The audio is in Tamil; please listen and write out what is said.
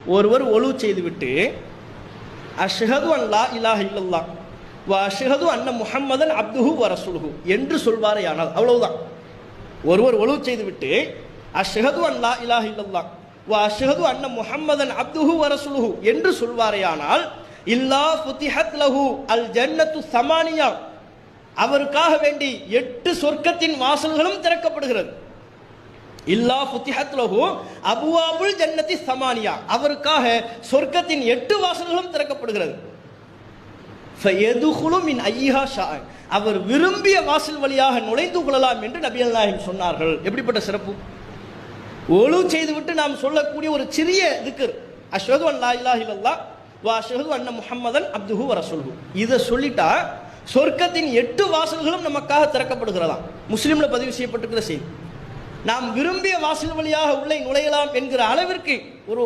ஒருவர் ஒழு செய்துவிட்டு அஷ்ஹது அன் லா இலாஹ இல்லல்லாஹ் வ அஷ்ஹது அன்ன முஹம்மதன் அப்துஹு வ ரசூலுஹு என்று சொல்வாரேயானால், அவ்வளவுதான். ஒருவர் ஒழு செய்துவிட்டு அஷ்ஹது அன் லா இலாஹ இல்லல்லாஹ் வ அஷ்ஹது அன்ன முஹம்மதன் அப்துஹு வ ரசூலுஹு என்று சொல்வாரேயானால், இல்லா ஃபுதிஹத் லஹு அல் ஜன்னத்து ஸமானியா, அவருக்காக வேண்டி 8 சொர்க்கத்தின் வாசல்களும் திறக்கப்படுகிறது. இல்லா ஃபுதிஹத் லஹு அபுவாபுல் ஜன்னத்தி ஸமானியா, அவருக்காக சொர்க்கத்தின் 8 வாசல்களும் திறக்கப்படுகிறது. ஃபயதுகுலு மின் ஐஹா ஷா, அவர் விரும்பிய வாசல் வழியாக நுழைந்து கொள்ளலாம் என்று நபிகள் நாயகம் சொன்னார்கள். எப்படிப்பட்ட சிறப்பு! ஒழு செய்துவிட்டு நாம் சொல்லக்கூடிய ஒரு சிறிய திக்ர், அஷ்ஹது அன் லா இலாஹ இல்லல்லாஹ் வ அஷ்ஹது அன்ன முஹம்மதன் அப்துஹு வ ரசூலுஹு, இதை சொல்லிட்டா சொர்க்கத்தின் 8 வாசல்களும் நமக்காக திறக்கப்படுகிறதாம். முஸ்லிம்ல பதிவு செய்யப்பட்டிருக்கிற செய்தி. நாம் விரும்பிய வாசல் வழியாக உள்ளே நுழையலாம் என்கிற அளவிற்கு ஒரு